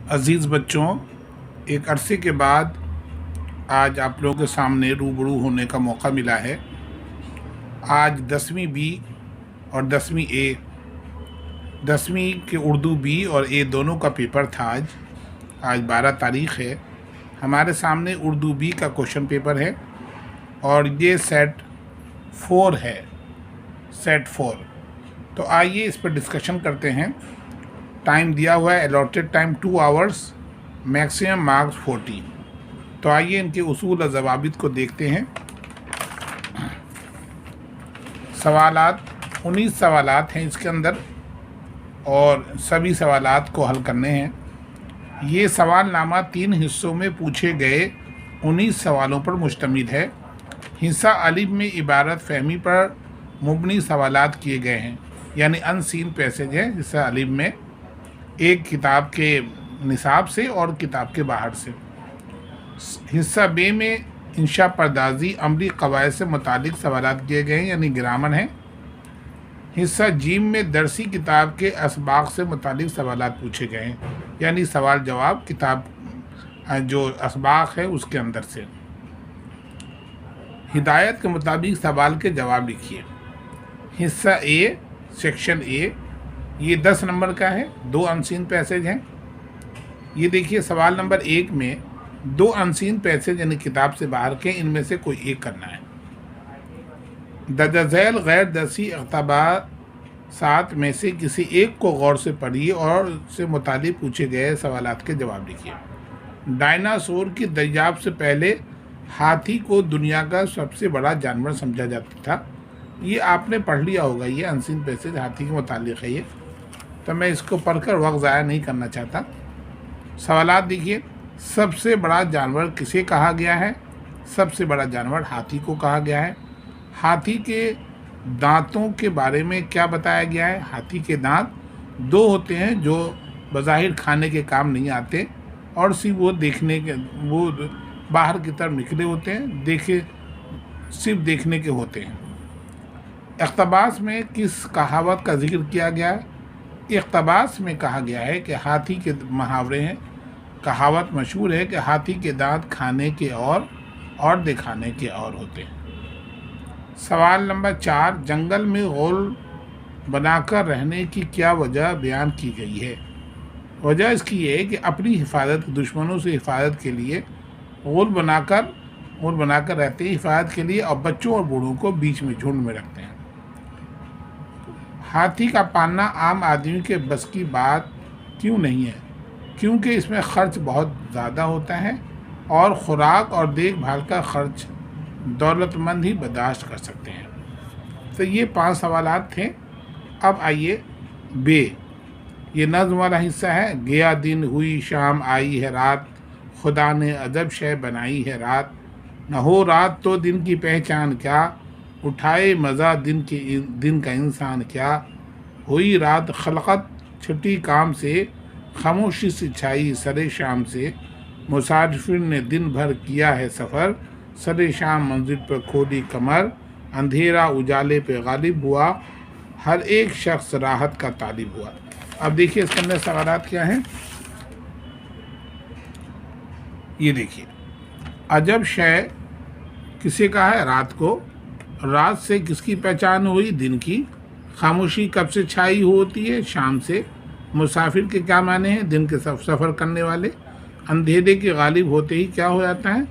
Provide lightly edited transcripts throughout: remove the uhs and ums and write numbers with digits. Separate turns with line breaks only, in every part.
عزیز بچوں، ایک عرصے کے بعد آج آپ لوگوں کے سامنے روبرو ہونے کا موقع ملا ہے۔ آج 10ویں بی اور 10ویں اے، 10ویں کے اردو بی اور اے دونوں کا پیپر تھا۔ آج 12 تاریخ ہے۔ ہمارے سامنے اردو بی کا کوشچن پیپر ہے اور یہ سیٹ 4 ہے، سیٹ 4۔ تو آئیے اس پر ڈسکشن کرتے ہیں۔ ٹائم دیا ہوا ہے، allotted time 2 hours, maximum marks 40۔ تو آئیے ان کے اصول و ضوابط کو دیکھتے ہیں۔ سوالات 19 سوالات ہیں اس کے اندر اور سبھی سوالات کو حل کرنے ہیں۔ یہ سوال نامہ 3 حصوں میں پوچھے گئے 19 سوالوں پر مشتمل ہے۔ حصہ الف میں عبارت فہمی پر مبنی سوالات کیے گئے ہیں، یعنی ان سین پیسج ہے حصہ الف میں، ایک کتاب کے نصاب سے اور کتاب کے باہر سے۔ حصہ بے میں انشاء پردازی عملی قواعد سے متعلق سوالات کیے گئے ہیں، یعنی گرامر ہیں۔ حصہ جیم میں درسی کتاب کے اسباق سے متعلق سوالات پوچھے گئے ہیں، یعنی سوال جواب کتاب جو اسباق ہے اس کے اندر سے۔ ہدایت کے مطابق سوال کے جواب لکھیے۔ حصہ اے، سیکشن اے، یہ 10 نمبر کا ہے، 2 انسین پیسج ہیں۔ یہ دیکھیے سوال نمبر 1 میں 2 انسین پیسج یعنی کتاب سے باہر کے، ان میں سے کوئی ایک کرنا ہے۔ درج ذیل غیر درسی اقتباسات میں سے کسی ایک کو غور سے پڑھیے اور اس سے متعلق پوچھے گئے سوالات کے جواب لکھیے۔ ڈائناسور کی دریافت سے پہلے ہاتھی کو دنیا کا سب سے بڑا جانور سمجھا جاتا تھا۔ یہ آپ نے پڑھ لیا ہوگا، یہ انسین پیسج ہاتھی کے متعلق ہے یہ، تو میں اس کو پڑھ کر وقت ضائع نہیں کرنا چاہتا۔ سوالات دیکھیے، سب سے بڑا جانور کسے کہا گیا ہے؟ سب سے بڑا جانور ہاتھی کو کہا گیا ہے۔ ہاتھی کے دانتوں کے بارے میں کیا بتایا گیا ہے؟ ہاتھی کے دانت 2 ہوتے ہیں جو بظاہر کھانے کے کام نہیں آتے، اور صرف وہ باہر کی طرف نکلے ہوتے ہیں، صرف دیکھنے کے ہوتے ہیں۔ اقتباس میں کس کہاوت کا ذکر کیا گیا ہے؟ اقتباس میں کہا گیا ہے کہ ہاتھی کے محاورے ہیں۔ کہاوت مشہور ہے کہ ہاتھی کے دانت کھانے کے اور دکھانے کے اور ہوتے ہیں۔ سوال نمبر 4، جنگل میں غول بنا کر رہنے کی کیا وجہ بیان کی گئی ہے؟ وجہ اس کی یہ ہے کہ اپنی حفاظت، دشمنوں سے حفاظت کے لیے غول بنا کر رہتے ہیں، حفاظت کے لیے، اور بچوں اور بوڑھوں کو بیچ میں جھنڈ میں رکھتے ہیں۔ ہاتھی کا پالنا عام آدمی کے بس کی بات کیوں نہیں ہے؟ کیونکہ اس میں خرچ بہت زیادہ ہوتا ہے، اور خوراک اور دیکھ بھال کا خرچ دولت مند ہی برداشت کر سکتے ہیں۔ تو یہ 5 سوالات تھے۔ اب آئیے بے، یہ نظم والا حصہ ہے۔ گیا دن ہوئی شام آئی ہے رات، خدا نے عجب شے بنائی ہے رات، نہ ہو رات تو دن کی پہچان کیا، اٹھائے مزہ دن کا انسان کیا، ہوئی رات خلقت چھٹی کام سے، خاموشی سے چھائی سر شام سے، مسافر نے دن بھر کیا ہے سفر، سر شام منزل پر کھولی کمر، اندھیرا اجالے پہ غالب ہوا، ہر ایک شخص راحت کا طالب ہوا۔ اب دیکھیے اس کے اندر سوالات کیا ہیں۔ یہ دیکھیے، عجب شے کسے کہا ہے؟ رات کو۔ رات سے کس کی پہچان ہوئی؟ دن کی۔ خاموشی کب سے چھائی ہوتی ہے؟ شام سے۔ مسافر کے کیا معنی ہیں؟ دن کے سفر کرنے والے۔ اندھیرے کے غالب ہوتے ہی کیا ہو جاتا ہے؟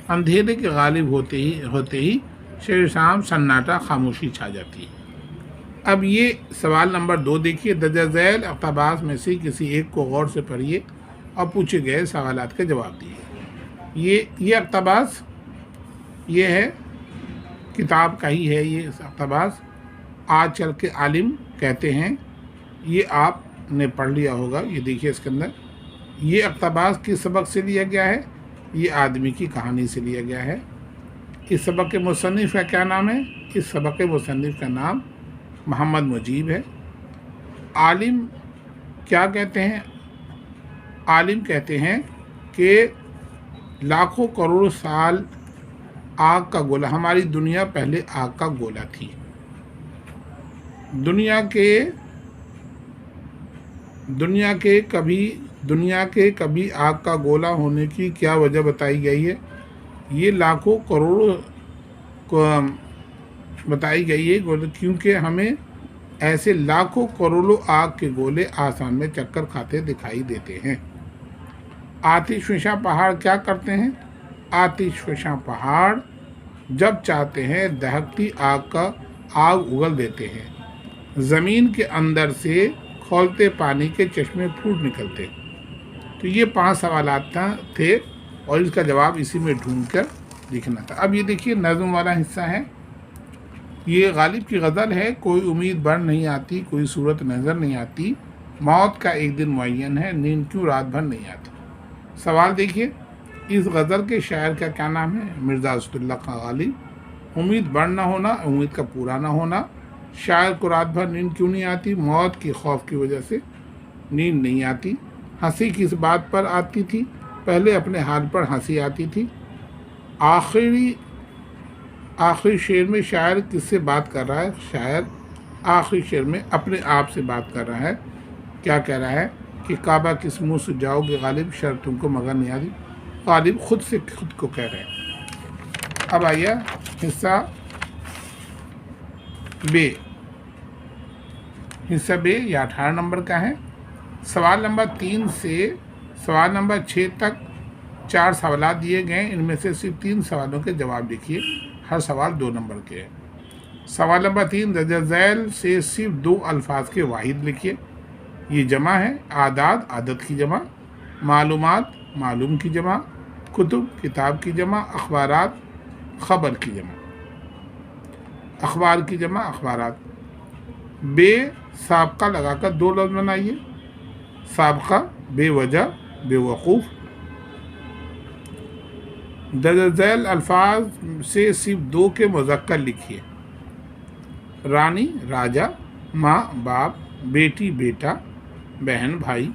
اندھیرے کے غالب ہوتے ہی شیر شام سناٹا، خاموشی چھا جاتی ہے۔ اب یہ سوال نمبر 2 دیکھیے، درج ذیل اقتباس میں سے کسی ایک کو غور سے پڑھیے اور پوچھے گئے سوالات کے جواب دیجیے۔ یہ اقتباس یہ ہے، کتاب کا ہی ہے یہ اقتباس۔ آج چل کے عالم کہتے ہیں، یہ آپ نے پڑھ لیا ہوگا۔ یہ دیکھیے اس کے اندر، یہ اقتباس کس سبق سے لیا گیا ہے؟ یہ آدمی کی کہانی سے لیا گیا ہے۔ اس سبق کے مصنف کا کیا نام ہے؟ اس سبق کے مصنف کا نام محمد مجیب ہے۔ عالم کیا کہتے ہیں؟ عالم کہتے ہیں کہ لاکھوں کروڑ سال آگ کا گولا، ہماری دنیا پہلے آگ کا گولا تھی۔ دنیا کے دنیا کے کبھی آگ کا گولا ہونے کی کیا وجہ بتائی گئی ہے؟ یہ لاکھوں کروڑوں بتائی گئی ہے کیونکہ ہمیں ایسے لاکھوں کروڑوں آگ کے گولے آسمان میں چکر کھاتے دکھائی دیتے ہیں۔ آتش فشاں پہاڑ کیا کرتے ہیں؟ آتش فشاں پہاڑ جب چاہتے ہیں دہکتی آگ اگل دیتے ہیں۔ زمین کے اندر سے کھولتے پانی کے چشمے پھوٹ نکلتے۔ تو یہ 5 سوالات تھے اور اس کا جواب اسی میں ڈھونڈ کر لکھنا تھا۔ اب یہ دیکھیے نظم والا حصہ ہے۔ یہ غالب کی غزل ہے۔ کوئی امید بڑھ نہیں آتی، کوئی صورت نظر نہیں آتی، موت کا ایک دن معین ہے، نیند کیوں رات بھر نہیں آتی۔ سوال دیکھیے، اس غزل کے شاعر کا کیا نام ہے؟ مرزا اسد اللہ خان غالب۔ امید بڑھ نہ ہونا، امید کا پورا نہ ہونا، شاعر کو رات بھر نیند کیوں نہیں آتی؟ موت کی خوف کی وجہ سے نیند نہیں آتی۔ ہنسی کس بات پر آتی تھی؟ پہلے اپنے حال پر ہنسی آتی تھی۔ آخری شعر میں شاعر کس سے بات کر رہا ہے؟ شاعر آخری شعر میں اپنے آپ سے بات کر رہا ہے۔ کیا کہہ رہا ہے کہ کعبہ کس منہ سے جاؤ گے غالب، شرط تم کو مگر نہیں آتی۔ غالب خود سے خود کو کہہ رہے ہیں۔ اب آئیے حصہ بے۔ حصہ بے یہ 18 نمبر کا ہے۔ سوال نمبر 3 سے سوال نمبر 6 تک 4 سوالات دیے گئے، ان میں سے صرف 3 سوالوں کے جواب لکھیے۔ ہر سوال 2 نمبر کے ہے۔ سوال نمبر 3، درجہ ذیل سے صرف 2 الفاظ کے واحد لکھیے۔ یہ جمع ہے، اعداد عدد کی جمع، معلومات معلوم کی جمع، کتب کتاب کی جمع، اخبارات خبر کی جمع، اخبار کی جمع اخبارات۔ بے سابقہ لگا کر 2 لفظ بنائیے۔ سابقہ بے وجہ، بے وقوف۔ درج ذیل الفاظ سے صرف 2 کے مذکر لکھیے۔ رانی راجہ، ماں باپ، بیٹی بیٹا، بہن بھائی۔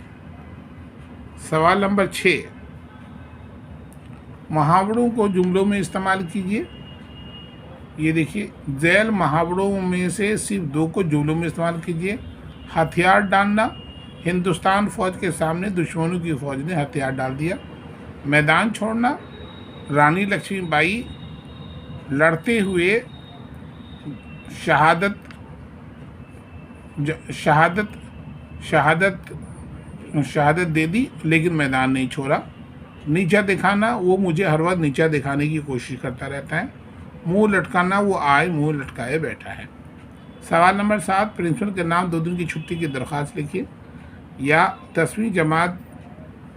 سوال نمبر 6، محاوروں کو جملوں میں استعمال کیجیے۔ یہ دیکھیے، ذیل محاوروں میں سے صرف 2 کو جملوں میں استعمال کیجیے۔ ہتھیار ڈالنا، ہندوستان فوج کے سامنے دشمنوں کی فوج نے ہتھیار ڈال دیا۔ میدان چھوڑنا، رانی لکشمی بائی لڑتے ہوئے شہادت دے دی لیکن میدان نہیں چھوڑا۔ نیچا دکھانا، وہ مجھے ہر وقت نیچا دکھانے کی کوشش کرتا رہتا ہے۔ منہ لٹکانا، وہ آئے منہ لٹکائے بیٹھا ہے۔ سوال نمبر 7، پرنسپل کے نام 2 دن کی چھٹی کی درخواست لکھیے۔ یا 10ویں جماعت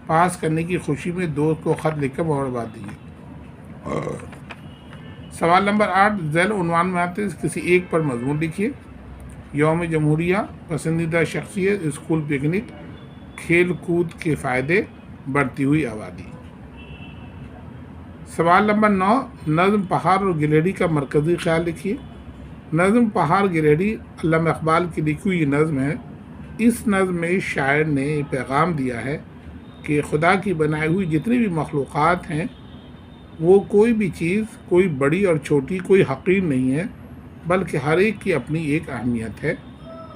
پاس کرنے کی خوشی میں دوست کو خط لکھ کر مبارکباد دیجیے۔ سوال نمبر 8، ذیل عنوان میں آتے کسی ایک پر مضمون لکھیے۔ یوم جمہوریہ، پسندیدہ شخصیت، اسکول پکنک، کھیل کود کے فائدے، بڑھتی ہوئی آبادی۔ سوال نمبر 9، نظم پہاڑ اور گلیڑی کا مرکزی خیال لکھیے۔ نظم پہاڑ گلیڑی علامہ اقبال کی لکھی ہوئی نظم ہے۔ اس نظم میں شاعر نے پیغام دیا ہے کہ خدا کی بنائی ہوئی جتنی بھی مخلوقات ہیں وہ کوئی بھی چیز، کوئی بڑی اور چھوٹی، کوئی حقیر نہیں ہے، بلکہ ہر ایک کی اپنی ایک اہمیت ہے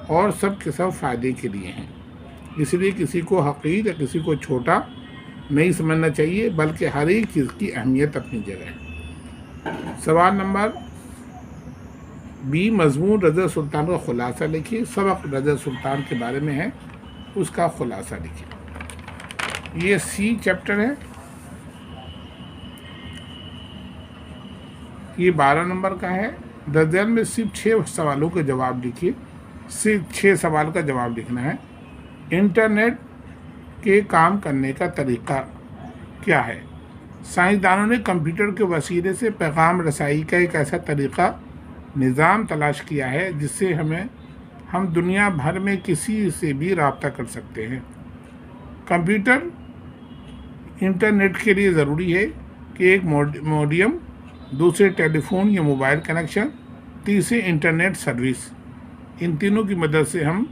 اور سب کے سب فائدے کے لیے ہیں۔ اس لیے کسی کو حقیر یا کسی کو چھوٹا نہیں سمجھنا چاہیے، بلکہ ہر ایک چیز کی اہمیت اپنی جگہ ہے۔ سوال نمبر 20، مضمون رضا سلطان کا خلاصہ لکھیے۔ سبق رضا سلطان کے بارے میں ہے، اس کا خلاصہ لکھیے۔ یہ سی چیپٹر ہے، یہ 12 نمبر کا ہے۔ درج ذیل میں صرف 6 سوالوں کے جواب لکھیے۔ صرف 6 سوال کا جواب لکھنا ہے۔ انٹرنیٹ کے کام کرنے کا طریقہ کیا ہے؟ سائنسدانوں نے کمپیوٹر کے وسیلے سے پیغام رسائی کا ایک ایسا طریقہ نظام تلاش کیا ہے جس سے ہم دنیا بھر میں کسی سے بھی رابطہ کر سکتے ہیں۔ کمپیوٹر انٹرنیٹ کے لیے ضروری ہے کہ ایک موڈیم، دوسرے ٹیلی فون یا موبائل کنیکشن، تیسرے انٹرنیٹ سروس۔ ان تینوں کی مدد سے ہم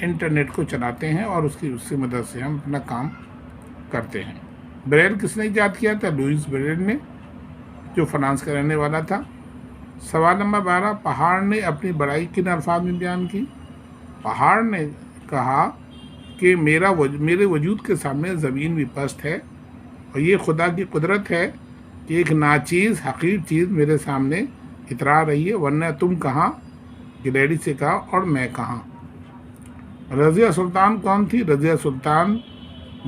انٹرنیٹ کو چلاتے ہیں اور اس کی مدد سے ہم اپنا کام کرتے ہیں۔ بریل کس نے ایجاد کیا تھا؟ لوئس بریل نے، جو فرانس کا رہنے والا تھا۔ سوال نمبر 12، پہاڑ نے اپنی بڑائی کن الفاظ میں بیان کی؟ پہاڑ نے کہا کہ میرے وجود کے سامنے زمین بھی پست ہے، اور یہ خدا کی قدرت ہے کہ ایک ناچیز حقیر چیز میرے سامنے اترا رہی ہے، ورنہ تم کہاں؟ کہ ڈیڈی سے کہا، اور میں کہاں؟ رضیہ سلطان کون تھی؟ رضیہ سلطان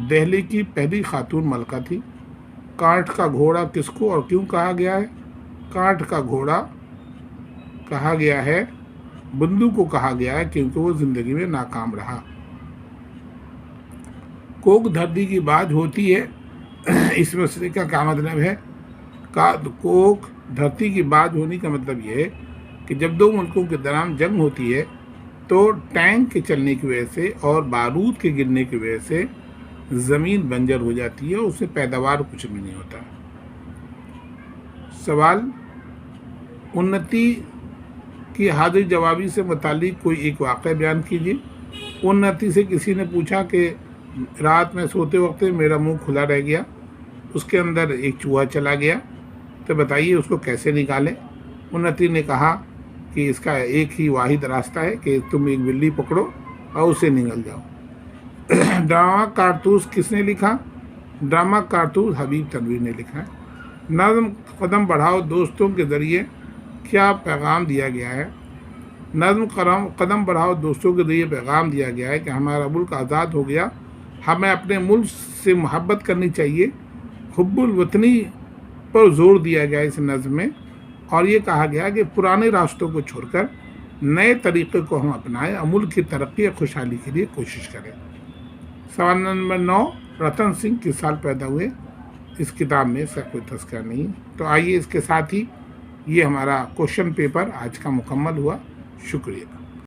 دہلی کی پہلی خاتون ملکہ تھی۔ کانٹ کا گھوڑا کس کو اور کیوں کہا گیا ہے؟ کانٹ کا گھوڑا کہا گیا ہے، بندو کو کہا گیا ہے کیونکہ وہ زندگی میں ناکام رہا۔ کوک دھرتی کی بات ہوتی ہے، اس مسئلے کا کیا مطلب ہے؟ کوک دھرتی کی بات ہونے کا مطلب یہ ہے کہ جب دو ملکوں کے درمیان جنگ ہوتی ہے تو ٹینک کے چلنے کی وجہ سے اور بارود کے گرنے کی وجہ سے زمین بنجر ہو جاتی ہے، اس سے پیداوار کچھ بھی نہیں ہوتا۔ سوال، انتی کی حاضر جوابی سے متعلق کوئی ایک واقعہ بیان کیجیے۔ انتی سے کسی نے پوچھا کہ رات میں سوتے وقت میرا منہ کھلا رہ گیا، اس کے اندر ایک چوہا چلا گیا، تو بتائیے اس کو کیسے نکالے؟ انتی نے کہا کہ اس کا ایک ہی واحد راستہ ہے کہ تم ایک بلی پکڑو اور اسے نگل جاؤ۔ ڈرامہ کارتوس کس نے لکھا؟ ڈرامہ کارتوس حبیب تنویر نے لکھا ہے۔ نظم قدم بڑھاؤ دوستوں کے ذریعے کیا پیغام دیا گیا ہے؟ نظم قدم بڑھاؤ دوستوں کے ذریعے پیغام دیا گیا ہے کہ ہمارا ملک آزاد ہو گیا، ہمیں اپنے ملک سے محبت کرنی چاہیے۔ حب الوطنی پر زور دیا گیا اس نظم میں، اور یہ کہا گیا کہ پرانے راستوں کو چھوڑ کر نئے طریقے کو ہم اپنائیں اور ملک کی ترقی اور خوشحالی کے لیے کوشش کریں۔ سوال نمبر 9، رتن سنگھ کس سال پیدا ہوئے؟ اس کتاب میں اس کا کوئی تذکرہ نہیں۔ تو آئیے اس کے ساتھ ہی یہ ہمارا کوشچن پیپر آج کا مکمل ہوا۔ شکریہ۔